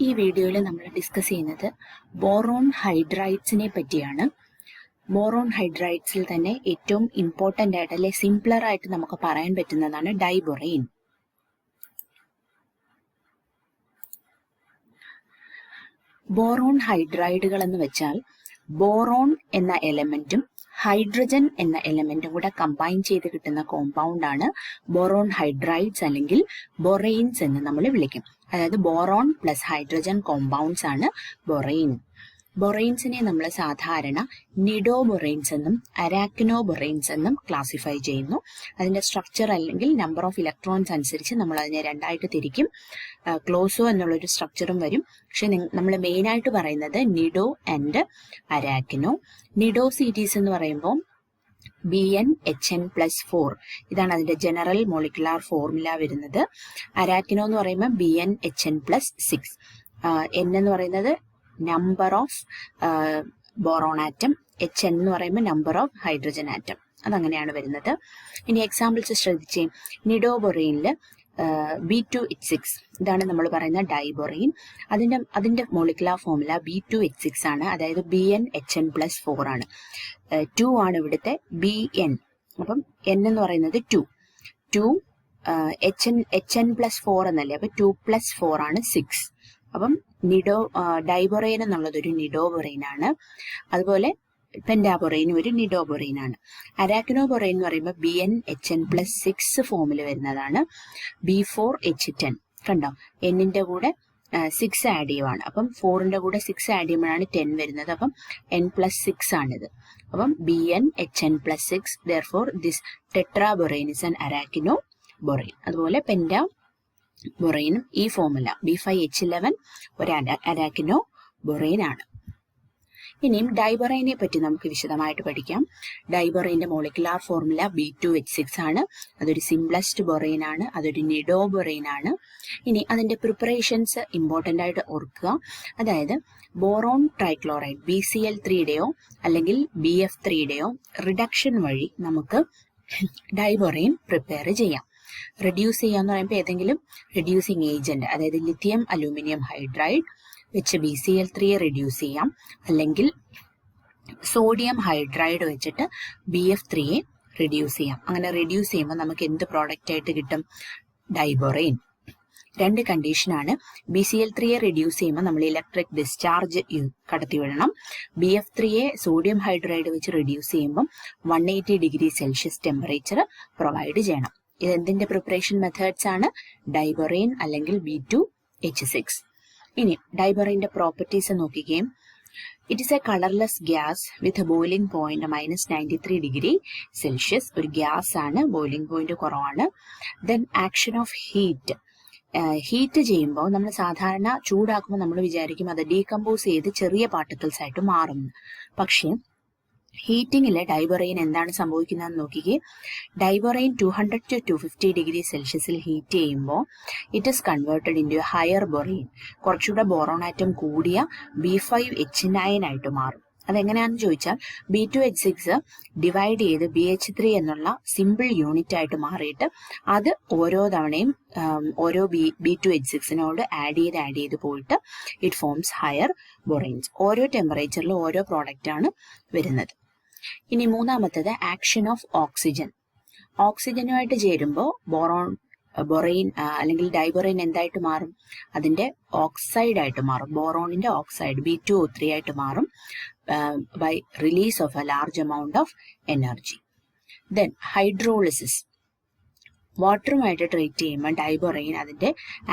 ഈ വീഡിയോയിൽ നമ്മൾ ഡിസ്കസ് ചെയ്യുന്നത് ബോറോൺ ഹൈഡ്രൈഡ്സിനെ പറ്റിയാണ്. ബോറോൺ ഹൈഡ്രൈഡ്സിൽ തന്നെ ഏറ്റവും ഇമ്പോർട്ടൻ്റ് ആയിട്ട് അല്ലെ സിംപ്ലർ ആയിട്ട് നമുക്ക് പറയാൻ പറ്റുന്നതാണ് ഡൈബൊറൈൻ. ബോറോൺ ഹൈഡ്രൈഡുകൾ എന്ന് വെച്ചാൽ ബോറോൺ എന്ന എലമെന്റും ഹൈഡ്രജൻ എന്ന എലമെന്റും കൂടെ കമ്പൈൻ ചെയ്ത് കിട്ടുന്ന കോമ്പൗണ്ട് ആണ് ബോറോൺ ഹൈഡ്രൈഡ്സ് അല്ലെങ്കിൽ ബൊറൈൻസ് എന്ന് നമ്മൾ വിളിക്കും. അതായത് ബോറോൺ പ്ലസ് ഹൈഡ്രജൻ കോമ്പൗണ്ട്സ് ആണ് ബൊറൈൻ. ബൊറൈൻസിനെ നമ്മൾ സാധാരണ നിഡോബൊറൈൻസ് എന്നും അരാക്കിനോബൊറൈൻസ് എന്നും ക്ലാസിഫൈ ചെയ്യുന്നു. അതിന്റെ സ്ട്രക്ചർ അല്ലെങ്കിൽ നമ്പർ ഓഫ് ഇലക്ട്രോൺസ് അനുസരിച്ച് നമ്മൾ അതിനെ രണ്ടായിട്ട് തിരിക്കും. ക്ലോസോ എന്നുള്ളൊരു സ്ട്രക്ചറും വരും. പക്ഷെ നമ്മൾ മെയിൻ ആയിട്ട് പറയുന്നത് നിഡോ ആൻഡ് അരാക്കിനോ. നിഡോ സീരീസ് എന്ന് പറയുമ്പോൾ BnHn+4 ഇതാണ് അതിന്റെ ജനറൽ മോളിക്കുലാർ ഫോർമുല വരുന്നത്. അരാക്കിനോ എന്ന് പറയുമ്പോൾ BnHn+6. N എന്ന് പറയുന്നത് number of boron atom, HN എന്ന് പറയുമ്പോൾ നമ്പർ ഓഫ് ഹൈഡ്രജൻ ആറ്റം. അതങ്ങനെയാണ് വരുന്നത്. ഇനി എക്സാമ്പിൾസ് ശ്രദ്ധിച്ചേ. നിഡോബൊറൈനിൽ B2H6 ഇതാണ് നമ്മൾ പറയുന്ന ഡൈബൊറൈൻ. അതിന്റെ മോളിക്കുലാർ ഫോർമുല B2H6 ആണ്. അതായത് BnHn+4 ആണ്. 2 ആണ് ഇവിടുത്തെ Bn. അപ്പം N എന്ന് പറയുന്നത് 2 HN+4 എന്നല്ലേ. അപ്പൊ 2+4 ആണ് 6. അപ്പം ഡൈബൊറൈൻ എന്നുള്ളത് ഒരു നിഡോബൊറൈൻ ആണ്. അതുപോലെ പെന്റാബൊറൈനും ഒരു നിഡോബൊറൈൻ ആണ്. അരാക്കിനോബൊറൈൻ എന്ന് പറയുമ്പോൾ BnHn+6 ഫോമിൽ വരുന്നതാണ്. B4H10 കണ്ടോ, എന്നിന്റെ കൂടെ 6 ആഡ് ചെയ്യുവാണ്. അപ്പം 4ന്റെ കൂടെ 6 ആഡ് ചെയ്യുമ്പോഴാണ് 10 വരുന്നത്. അപ്പം N+6 ആണിത്. അപ്പം BnHn+6. therefore this tetraborane is an arachidoborane. അതുപോലെ പെന്റാബൊറൈനും ഈ ഫോമുല B5H11 ഒരു അരാക്കിനോബൊറൈൻ ആണ്. ഇനിയും ഡൈബൊറൈനെ പറ്റി നമുക്ക് വിശദമായിട്ട് പഠിക്കാം. ഡൈബൊറൈന്റെ മോളിക്കുലാർ ഫോർമുല B2H6 ആണ്. അതൊരു സിംപ്ലസ്റ്റ് ബൊറൈൻ ആണ്. അതൊരു നിഡോബൊറൈൻ ആണ്. ഇനി അതിന്റെ പ്രിപ്പറേഷൻസ് ഇമ്പോർട്ടൻ്റ് ആയിട്ട് ഓർക്കുക. അതായത് ബോറോൺ ട്രൈക്ലോറൈഡ് BCl3യുടെയോ അല്ലെങ്കിൽ BF3യുടെയോ റിഡക്ഷൻ വഴി നമുക്ക് ഡൈബൊറൈൻ പ്രിപ്പയർ ചെയ്യാം. റെഡ്യൂസ് ചെയ്യാന്ന് പറയുമ്പോൾ ഏതെങ്കിലും റെഡ്യൂസിങ് ഏജന്റ്, അതായത് ലിഥിയം അലൂമിനിയം ഹൈഡ്രൈഡ് വെച്ച് BCl3 റെഡ്യൂസ് ചെയ്യാം, അല്ലെങ്കിൽ സോഡിയം ഹൈഡ്രൈഡ് വെച്ചിട്ട് BF3 റെഡ്യൂസ് ചെയ്യാം. അങ്ങനെ റെഡ്യൂസ് ചെയ്യുമ്പോൾ നമുക്ക് എന്ത് പ്രോഡക്റ്റ് ആയിട്ട് കിട്ടും? ഡൈബൊറൈൻ. രണ്ട് കണ്ടീഷനാണ്. BCl3 റെഡ്യൂസ് ചെയ്യുമ്പോൾ നമ്മൾ ഇലക്ട്രിക് ഡിസ്ചാർജ് കടത്തിവിടണം. BF3 സോഡിയം ഹൈഡ്രൈഡ് വെച്ച് റെഡ്യൂസ് ചെയ്യുമ്പോൾ 180 ഡിഗ്രി സെൽഷ്യസ് ടെമ്പറേച്ചർ പ്രൊവൈഡ് ചെയ്യണം. ഇതെന്തിന്റെ പ്രിപ്പറേഷൻ മെത്തേഡ്സ് ആണ്? ഡൈബൊറൈൻ അല്ലെങ്കിൽ B2H6. ഇനി ഡൈബൊറൈന്റെ പ്രോപ്പർട്ടീസ് നോക്കുകയും, it is a colourless gas with boiling point -93 degree Celsius. ഒരു ഗ്യാസ് ആണ്, ബോയിലിംഗ് പോയിന്റ് കുറവാണ്. ദെൻ ആക്ഷൻ ഓഫ് ഹീറ്റ് ചെയ്യുമ്പോൾ നമ്മൾ സാധാരണ ചൂടാക്കുമ്പോൾ നമ്മൾ വിചാരിക്കും അത് ഡീകമ്പോസ് ചെയ്ത് ചെറിയ പാർട്ടിക്കിൾസ് ആയിട്ട് മാറും. പക്ഷേ ഹീറ്റിംഗില് ഡൈബൊറൈൻ എന്താണ് സംഭവിക്കുന്നതെന്ന് നോക്കിക്കേ. ഡൈബൊറൈൻ 200 to 250 ഡിഗ്രി സെൽഷ്യസിൽ ഹീറ്റ് ചെയ്യുമ്പോൾ it is converted in to a higher borane. കുറച്ചുകൂടെ ബോറോൺ ആറ്റം കൂടിയ B5H9 ആയിട്ട് മാറും. അതെങ്ങനെയാണെന്ന് ചോദിച്ചാൽ B2H6 ഡിവൈഡ് ചെയ്ത് BH3 എന്നുള്ള സിമ്പിൾ യൂണിറ്റ് ആയിട്ട് മാറിയിട്ട് അത് ഓരോ തവണയും ഓരോ B2H6നോട് ആഡ് ചെയ്ത് പോയിട്ട് ഇറ്റ് ഫോംസ് ഹയർ ബൊറൈൻസ്. ഓരോ ടെമ്പറേച്ചറിലും ഓരോ പ്രോഡക്റ്റ് ആണ് വരുന്നത്. ഇനി മൂന്നാമത്തേത് ആക്ഷൻ ഓഫ് ഓക്സിജൻ. ഓക്സിജനുമായിട്ട് ചേരുമ്പോൾ ബൊറൈൻ അല്ലെങ്കിൽ ഡൈബൊറൈൻ എന്തായിട്ട് മാറും? അതിന്റെ ഓക്സൈഡ് ആയിട്ട് മാറും. ബോറോണിന്റെ ഓക്സൈഡ് B2O3 ആയിട്ട് മാറും by release of a large amount of energy. Then hydrolysis. വാട്ടറുമായിട്ട് ട്രീറ്റ് ചെയ്യുമ്പോൾ ഡൈബൊറൈൻ അതിന്റെ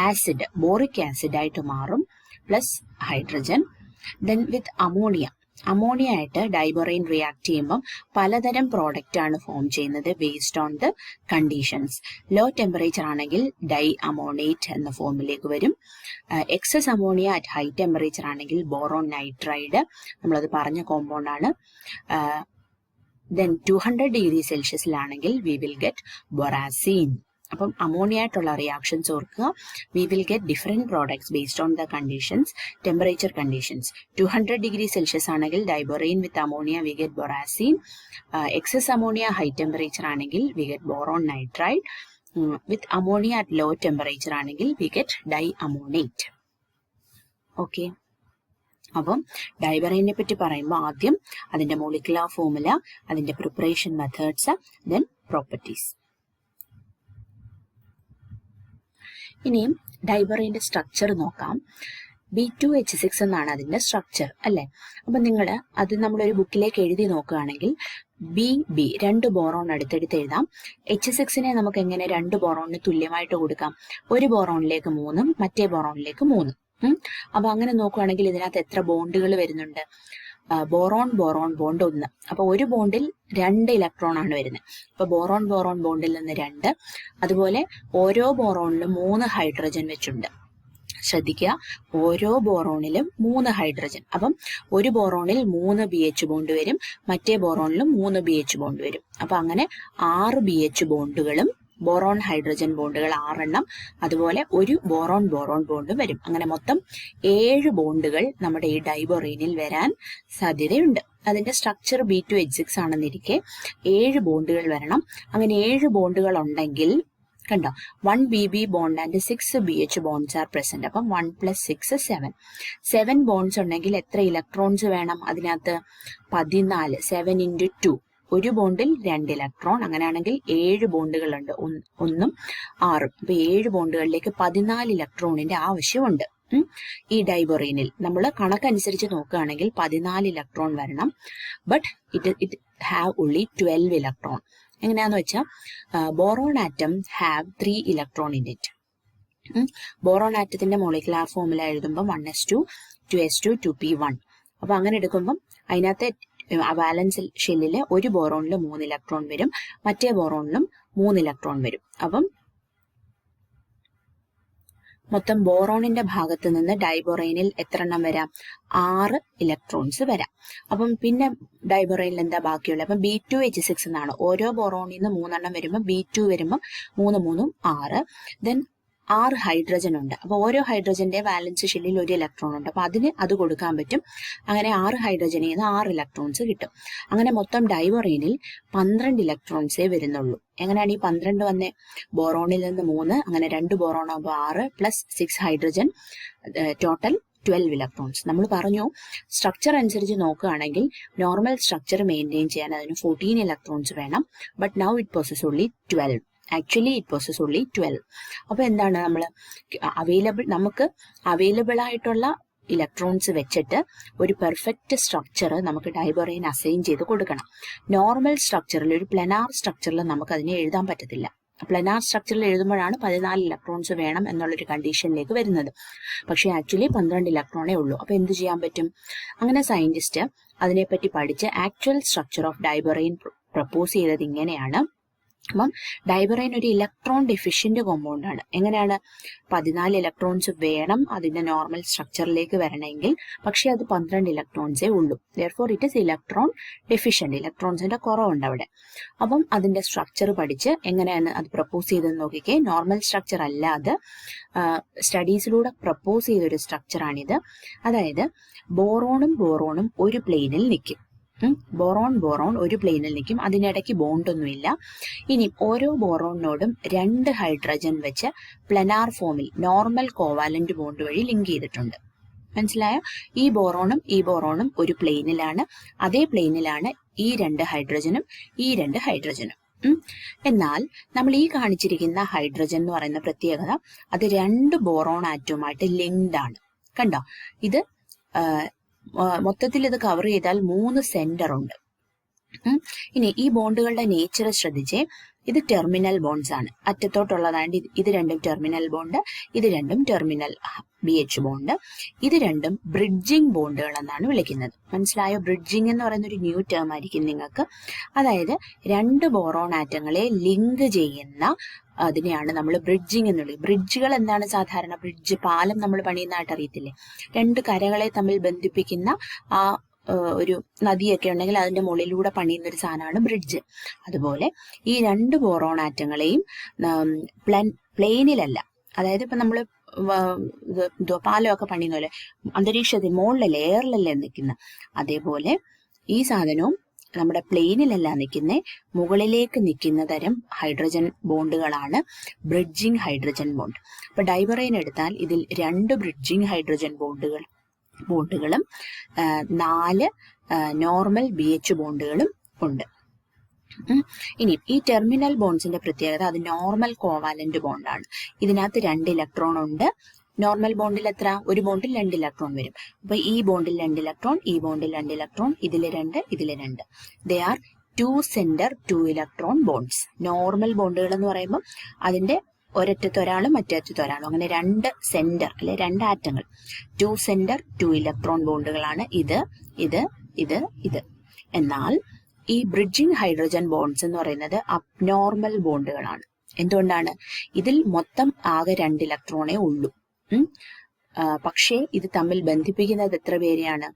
ആസിഡ് ബോറിക് ആസിഡ് ആയിട്ട് മാറും plus hydrogen. Then with ammonia ആയിട്ട് ഡൈബൊറൈൻ റിയാക്ട് ചെയ്യുമ്പോൾ പലതരം പ്രോഡക്റ്റ് ആണ് ഫോം ചെയ്യുന്നത് based on the conditions. Low temperature ആണെങ്കിൽ ഡൈ അമോണേറ്റ് എന്ന ഫോമിലേക്ക് വരും. Excess ammonia at high temperature ആണെങ്കിൽ ബോറോൺ നൈട്രൈഡ്, നമ്മളത് പറഞ്ഞ കോമ്പൗണ്ട് ആണ്. ദെൻ 200 ഡിഗ്രി സെൽഷ്യസിലാണെങ്കിൽ വി വിൽ ഗെറ്റ് ബൊറാസീൻ. അപ്പം അമോണിയ ആയിട്ടുള്ള റിയാക്ഷൻസ് ഓർക്കുക. We will get different products based on the conditions, temperature conditions. 200 degree Celsius ആണെങ്കിൽ diborane with ammonia we get borazine. Excess ammonia high temperature ആണെങ്കിൽ we get boron nitride. With ammonia at low temperature ആണെങ്കിൽ we get diammoniate. Okay. അപ്പം ഡൈബറൈനെ പറ്റി പറയുമ്പോൾ ആദ്യം അതിന്റെ molecular formula, അതിന്റെ പ്രിപ്പറേഷൻ മെത്തേഡ്സ്, ദെൻ പ്രോപ്പർട്ടീസ്. ഇനിയും ഡൈബറൈന്റെ സ്ട്രക്ചർ നോക്കാം. B2H6 എന്നാണ് അതിന്റെ സ്ട്രക്ചർ അല്ലെ. അപ്പൊ നിങ്ങൾ അത് നമ്മളൊരു ബുക്കിലേക്ക് എഴുതി നോക്കുകയാണെങ്കിൽ B രണ്ട് ബോറോൺ അടുത്തെടുത്ത് എഴുതാം. H6നെ നമുക്ക് എങ്ങനെ രണ്ട് ബോറോണിന് തുല്യമായിട്ട് കൊടുക്കാം? ഒരു ബോറോണിലേക്ക് 3, മറ്റേ ബോറോണിലേക്ക് 3. അപ്പൊ അങ്ങനെ നോക്കുകയാണെങ്കിൽ ഇതിനകത്ത് എത്ര ബോണ്ടുകൾ വരുന്നുണ്ട്? Boron boron bond 1. അപ്പൊ ഒരു ബോണ്ടിൽ 2 ഇലക്ട്രോൺ ആണ് വരുന്നത്. അപ്പൊ ബോറോൺ ബോറോൺ ബോണ്ടിൽ നിന്ന് 2. അതുപോലെ ഓരോ ബോറോണിലും 3 ഹൈഡ്രജൻ വെച്ചുണ്ട്. ശ്രദ്ധിക്കുക, ഓരോ ബോറോണിലും 3 ഹൈഡ്രജൻ. അപ്പം ഒരു ബോറോണിൽ 3 BH ബോണ്ട് വരും, മറ്റേ ബോറോണിലും 3 BH ബോണ്ട് വരും. അപ്പൊ അങ്ങനെ 6 BH ബോണ്ടുകളും ബോറോൺ ഹൈഡ്രജൻ ബോണ്ടുകൾ 6 എണ്ണം, അതുപോലെ ഒരു ബോറോൺ ബോറോൺ ബോണ്ടും വരും. അങ്ങനെ മൊത്തം 7 ബോണ്ടുകൾ നമ്മുടെ ഈ ഡൈബൊറൈനിൽ വരാൻ സാധ്യതയുണ്ട്. അതിന്റെ സ്ട്രക്ചർ B2H6 ആണെന്നിരിക്കെ 7 ബോണ്ടുകൾ വരണം. അങ്ങനെ 7 ബോണ്ടുകൾ ഉണ്ടെങ്കിൽ കണ്ടോ, 1 BB bond and 6 BH bonds R present. അപ്പം 1 + 6 7. 7 ബോണ്ട്സ് ഉണ്ടെങ്കിൽ എത്ര ഇലക്ട്രോൺസ് വേണം? അതിനകത്ത് 14. 7 × 2. ഒരു ബോണ്ടിൽ 2 ഇലക്ട്രോൺ. അങ്ങനെയാണെങ്കിൽ 7 ബോണ്ടുകളുണ്ട്, 1ഉം 6ഉം. അപ്പൊ 7 ബോണ്ടുകളിലേക്ക് 14 ഇലക്ട്രോണിന്റെ ആവശ്യമുണ്ട്. ഈ ഡൈബൊറൈനിൽ നമ്മൾ കണക്കനുസരിച്ച് നോക്കുകയാണെങ്കിൽ 14 ഇലക്ട്രോൺ വരണം. But it have only 12 electron. എങ്ങനെയാന്ന് വെച്ചാൽ boron atom have 3 electron in it. Boron ആറ്റത്തിന്റെ മോളിക്കുലർ ഫോർമുല എഴുതുമ്പോൾ 1s2 2s2 2p1. അപ്പൊ അങ്ങനെ എടുക്കുമ്പം അതിനകത്തെ വാലൻസ് ഷെല്ലില് ഒരു ബോറോണിൽ 3 ഇലക്ട്രോൺ വരും, മറ്റേ ബോറോണിലും 3 ഇലക്ട്രോൺ വരും. അപ്പം മൊത്തം ബോറോണിന്റെ ഭാഗത്ത് നിന്ന് ഡൈബൊറൈനിൽ എത്ര എണ്ണം വരാം? 6 ഇലക്ട്രോൺസ് വരാം. അപ്പം പിന്നെ ഡൈബൊറൈനിൽ എന്താ ബാക്കിയുള്ളത്? അപ്പം B2H6 എന്നാണ്. ഓരോ ബോറോണിൽ നിന്ന് 3 എണ്ണം വരുമ്പോൾ B2 വരുമ്പോൾ 3 3 6. ദെൻ 6 ഹൈഡ്രജൻ ഉണ്ട്. അപ്പൊ ഓരോ ഹൈഡ്രജന്റെ വാലൻസ് ഷെല്ലിൽ 1 ഇലക്ട്രോൺ ഉണ്ട്. അപ്പൊ അതിന് അത് കൊടുക്കാൻ പറ്റും. അങ്ങനെ 6 ഹൈഡ്രജനിൽ നിന്ന് 6 ഇലക്ട്രോൺസ് കിട്ടും. അങ്ങനെ മൊത്തം ഡൈബൊറൈനിൽ 12 ഇലക്ട്രോൺസേ വരുന്നുള്ളൂ. എങ്ങനെയാണ് ഈ 12 വന്നേ? ബോറോണിൽ നിന്ന് 3, അങ്ങനെ 2 ബോറോൺ ആകുമ്പോൾ 6 + 6 ഹൈഡ്രജൻ, ടോട്ടൽ 12 ഇലക്ട്രോൺസ്. നമ്മൾ പറഞ്ഞു സ്ട്രക്ചർ അനുസരിച്ച് നോക്കുകയാണെങ്കിൽ നോർമൽ സ്ട്രക്ചർ മെയിൻറ്റെയിൻ ചെയ്യാൻ അതിന് 14 ഇലക്ട്രോൺസ് വേണം. But now it poses only 12. Actually it poses only 12. അപ്പൊ എന്താണ് നമുക്ക് അവൈലബിൾ ആയിട്ടുള്ള ഇലക്ട്രോൺസ് വെച്ചിട്ട് ഒരു പെർഫെക്റ്റ് സ്ട്രക്ചർ നമുക്ക് ഡൈബൊറൈൻ അസൈൻ ചെയ്ത് കൊടുക്കണം. നോർമൽ സ്ട്രക്ചറിൽ, ഒരു പ്ലനാർ സ്ട്രക്ചറിൽ നമുക്ക് അതിനെ എഴുതാൻ പറ്റത്തില്ല. പ്ലനാർ സ്ട്രക്ചറിൽ എഴുതുമ്പോഴാണ് 14 ഇലക്ട്രോൺസ് വേണം എന്നുള്ളൊരു കണ്ടീഷനിലേക്ക് വരുന്നത്. പക്ഷേ ആക്ച്വലി 12 ഇലക്ട്രോണേ ഉള്ളൂ. അപ്പൊ എന്ത് ചെയ്യാൻ പറ്റും? അങ്ങനെ സയന്റിസ്റ്റ് അതിനെപ്പറ്റി പഠിച്ച് actual structure of diborane propose ചെയ്തത് ഇങ്ങനെയാണ്. അപ്പം ഡൈബൊറൈൻ ഒരു ഇലക്ട്രോൺ ഡെഫിഷ്യന്റ് കോമ്പൗണ്ട് ആണ്. എങ്ങനെയാണ്? 14 ഇലക്ട്രോൺസ് വേണം അതിന്റെ നോർമൽ സ്ട്രക്ചറിലേക്ക് വരണമെങ്കിൽ, പക്ഷെ അത് 12 ഇലക്ട്രോൺസേ ഉള്ളൂ. Therefore it is electron deficient. ഇലക്ട്രോൺസിന്റെ കുറവുണ്ട് അവിടെ. അപ്പം അതിന്റെ സ്ട്രക്ചർ പഠിച്ച് എങ്ങനെയാണ് അത് പ്രപ്പോസ് ചെയ്തെന്ന് നോക്കിക്കേ. നോർമൽ സ്ട്രക്ചർ അല്ലാതെ സ്റ്റഡീസിലൂടെ പ്രപ്പോസ് ചെയ്തൊരു സ്ട്രക്ചറാണിത്. അതായത് ബോറോണും ബോറോണും ഒരു പ്ലെയിനിൽ നിൽക്കും. ബോറോൺ ബോറോൺ ഒരു പ്ലെയിനിൽ നിൽക്കും, അതിനിടയ്ക്ക് ബോണ്ടൊന്നുമില്ല. ഇനി ഓരോ ബോറോണിനോടും 2 ഹൈഡ്രജൻ വെച്ച് പ്ലനാർ ഫോമിൽ നോർമൽ കോവാലന്റ് ബോണ്ട് വഴി ലിങ്ക് ചെയ്തിട്ടുണ്ട്. മനസ്സിലായോ? ഈ ബോറോണും ഒരു പ്ലെയിനിലാണ്. അതേ പ്ലെയിനിലാണ് ഈ 2 ഹൈഡ്രജനും ഈ 2 ഹൈഡ്രജനും. എന്നാൽ നമ്മൾ ഈ കാണിച്ചിരിക്കുന്ന ഹൈഡ്രജൻ എന്ന് പറയുന്ന പ്രത്യേകത, അത് 2 ബോറോൺ ആറ്റവുമായിട്ട് ലിങ്ക്ഡ് ആണ്. കണ്ടോ? ഇത് മൊത്തത്തിൽ ഇത് കവർ ചെയ്താൽ 3 സെന്റർ ഉണ്ട്. ഇനി ഈ ബോണ്ടുകളുടെ നേച്ചർ ശ്രദ്ധിച്ചേ. ഇത് ടെർമിനൽ ബോണ്ട്സ് ആണ്, അറ്റത്തോട്ടുള്ളതാണ്ട്. ഇത് രണ്ടും ടെർമിനൽ ബോണ്ട്, ഇത് രണ്ടും ടെർമിനൽ BH ബോണ്ട്. ഇത് രണ്ടും ബ്രിഡ്ജിങ് ബോണ്ടുകൾ എന്നാണ് വിളിക്കുന്നത്. മനസ്സിലായോ? ബ്രിഡ്ജിങ് എന്ന് പറയുന്ന ഒരു ന്യൂ ടേം ആയിരിക്കും നിങ്ങൾക്ക്. അതായത് 2 ബോറോൺ ആറ്റങ്ങളെ ലിങ്ക് ചെയ്യുന്ന അതിനെയാണ് നമ്മൾ ബ്രിഡ്ജിങ് എന്ന് വിളിക്കുന്നത്. ബ്രിഡ്ജുകൾ എന്താണ്? സാധാരണ ബ്രിഡ്ജ്, പാലം നമ്മൾ പണിയുന്നതായിട്ട് അറിയത്തില്ലേ? 2 കരകളെ തമ്മിൽ ബന്ധിപ്പിക്കുന്ന ആ ഒരു നദിയൊക്കെ ഉണ്ടെങ്കിൽ അതിന്റെ മുകളിലൂടെ പണിയുന്ന ഒരു സാധനമാണ് ബ്രിഡ്ജ്. അതുപോലെ ഈ 2 ബോറോൺ ആറ്റങ്ങളെയും പ്ലെയിനിലല്ല, അതായത് ഇപ്പൊ നമ്മള് പാലമൊക്കെ പണിയുന്ന പോലെ അന്തരീക്ഷത്തിൽ മുകളിലെ ലെയറിലല്ലേ നിൽക്കുന്ന, അതേപോലെ ഈ സാധനവും നമ്മുടെ പ്ലെയിനിലല്ല നിൽക്കുന്നത്, മുകളിലേക്ക് നിൽക്കുന്ന തരം ഹൈഡ്രജൻ ബോണ്ടുകളാണ് ബ്രിഡ്ജിങ് ഹൈഡ്രജൻ ബോണ്ട്. അപ്പൊ ഡൈബറൈൻ എടുത്താൽ ഇതിൽ 2 ബ്രിഡ്ജിങ് ഹൈഡ്രജൻ ബോണ്ടുകളും 4 നോർമൽ BH ബോണ്ടുകളും ഉണ്ട്. ഇനി ഈ ടെർമിനൽ ബോണ്ട്സിന്റെ പ്രത്യേകത, അത് നോർമൽ കോവാലന്റ് ബോണ്ടാണ്. ഇതിനകത്ത് 2 ഇലക്ട്രോൺ ഉണ്ട്. നോർമൽ ബോണ്ടിൽ എത്ര? ഒരു ബോണ്ടിൽ 2 ഇലക്ട്രോൺ വരും. അപ്പൊ ഈ ബോണ്ടിൽ 2 ഇലക്ട്രോൺ, ഈ ബോണ്ടിൽ 2 ഇലക്ട്രോൺ, ഇതില് 2, ഇതില് 2. They are 2 centre 2 electron bonds. Normal ബോണ്ടുകൾ എന്ന് പറയുമ്പോൾ അതിന്റെ ഒരറ്റത്ത് ഒരാളും മറ്ററ്റത്ത് ഒരാളും, അങ്ങനെ 2 സെന്റർ അല്ലെ 2 ആറ്റങ്ങൾ. 2 സെന്റർ 2 ഇലക്ട്രോൺ ബോണ്ടുകളാണ് ഇത്, ഇത്, ഇത്, ഇത്. എന്നാൽ ഈ ബ്രിഡ്ജിങ് ഹൈഡ്രജൻ ബോണ്ട്സ് എന്ന് പറയുന്നത് അബ്നോർമൽ ബോണ്ടുകളാണ്. എന്തുകൊണ്ടാണ്? ഇതിൽ മൊത്തം ആകെ 2 ഇലക്ട്രോണേ ഉള്ളൂ. പക്ഷേ ഇത് തമ്മിൽ ബന്ധിപ്പിക്കുന്നത് എത്ര പേരെയാണ്?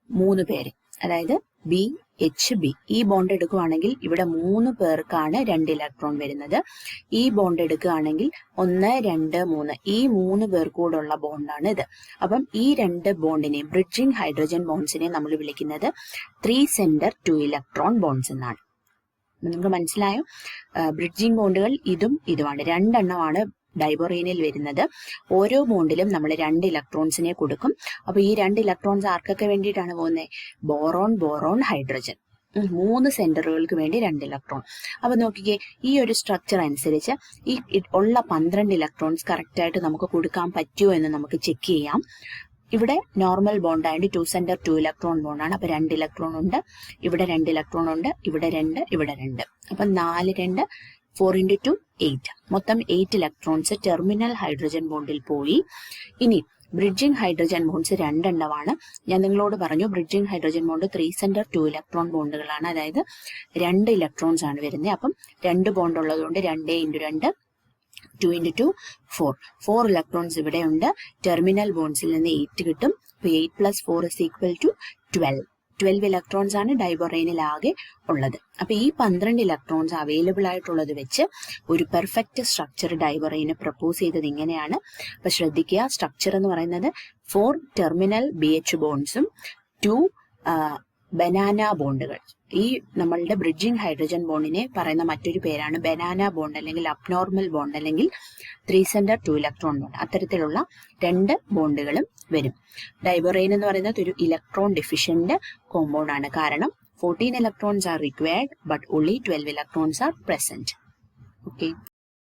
3 പേര്. അതായത് BHB. ഈ ബോണ്ട് എടുക്കുകയാണെങ്കിൽ ഇവിടെ 3 പേർക്കാണ് 2 ഇലക്ട്രോൺ വരുന്നത്. ഈ ബോണ്ട് എടുക്കുകയാണെങ്കിൽ 1, 2, 3 ഈ 3 പേർക്കൂടുള്ള ബോണ്ടാണ് ഇത്. അപ്പം ഈ 2 ബോണ്ടിനെ, ബ്രിഡ്ജിങ് ഹൈഡ്രജൻ ബോണ്ട്സിനെ നമ്മൾ വിളിക്കുന്നത് 3 സെന്റർ 2 ഇലക്ട്രോൺ ബോണ്ട്സ് എന്നാണ്. നിങ്ങൾക്ക് മനസ്സിലായോ? ബ്രിഡ്ജിങ് ബോണ്ടുകൾ ഇതും ഇതുമാണ്. 2 എണ്ണമാണ് ഡൈബോറൈനിൽ വരുന്നത്. ഓരോ ബോണ്ടിലും നമ്മൾ 2 ഇലക്ട്രോൺസിനെ കൊടുക്കും. അപ്പൊ ഈ 2 ഇലക്ട്രോൺസ് ആർക്കൊക്കെ വേണ്ടിയിട്ടാണ് പോകുന്നത്? Boron, boron, hydrogen. 3 സെന്ററുകൾക്ക് വേണ്ടി 2 ഇലക്ട്രോൺ. അപ്പൊ നോക്കിക്കേ, ഈ ഒരു സ്ട്രക്ചർ അനുസരിച്ച് ഈ ഉള്ള 12 ഇലക്ട്രോൺസ് കറക്റ്റ് ആയിട്ട് നമുക്ക് കൊടുക്കാൻ പറ്റുമോ എന്ന് നമുക്ക് ചെക്ക് ചെയ്യാം. ഇവിടെ നോർമൽ ബോണ്ട് ആയതുകൊണ്ട് 2 സെന്റർ 2 ഇലക്ട്രോൺ ബോണ്ടാണ്. അപ്പൊ 2 ഇലക്ട്രോൺ ഉണ്ട്, ഇവിടെ 2 ഇലക്ട്രോൺ ഉണ്ട്, ഇവിടെ 2, ഇവിടെ 2. അപ്പൊ 4, 2, 4 × 2 8. മൊത്തം 8 ഇലക്ട്രോൺസ് ടെർമിനൽ ഹൈഡ്രജൻ ബോണ്ടിൽ പോയി. ഇനി ബ്രിഡ്ജിങ് ഹൈഡ്രജൻ ബോണ്ട്സ് 2 എണ്ണമാണ്. ഞാൻ നിങ്ങളോട് പറഞ്ഞു bridging hydrogen bond 3 centre 2 electron ബോണ്ടുകളാണ്. അതായത് 2 ഇലക്ട്രോൺസ് ആണ് വരുന്നത്. അപ്പം 2 ബോണ്ട് ഉള്ളതുകൊണ്ട് 2 × 2 2 × 2 4. 4 ഇലക്ട്രോൺസ് ഇവിടെ ഉണ്ട്. ടെർമിനൽ ബോണ്ട്സിൽ നിന്ന് 8 കിട്ടും. 8 + 4 = 12. 12 ഇലക്ട്രോൺസ് ആണ് ഡൈബോറൈനിൽ ആകെ ഉള്ളത്. അപ്പൊ ഈ 12 ഇലക്ട്രോൺസ് അവൈലബിൾ ആയിട്ടുള്ളത് വെച്ച് ഒരു പെർഫെക്റ്റ് സ്ട്രക്ചർ ഡൈബോറൈന് പ്രപ്പോസ് ചെയ്തത് ഇങ്ങനെയാണ്. അപ്പൊ ശ്രദ്ധിക്കുക, സ്ട്രക്ചർ എന്ന് പറയുന്നത് 4 ടെർമിനൽ BH ബോണ്ട്സും 2 ബനാന ബോണ്ടുകൾ. ഈ നമ്മളുടെ ബ്രിഡ്ജിങ് ഹൈഡ്രജൻ ബോണ്ടിനെ പറയുന്ന മറ്റൊരു പേരാണ് ബനാന ബോണ്ട്, അല്ലെങ്കിൽ അബ്നോർമൽ ബോണ്ട്, അല്ലെങ്കിൽ 3 സെന്റർ 2 ഇലക്ട്രോൺ ബോണ്ട്. അത്തരത്തിലുള്ള 2 ബോണ്ടുകളും വരും. ഡൈബോറൈൻ എന്ന് പറയുന്നത് ഒരു ഇലക്ട്രോൺ ഡെഫിഷ്യന്റ് കോമ്പൗണ്ട് ആണ്. കാരണം 14 electrons are required but only 12 electrons are present. Okay.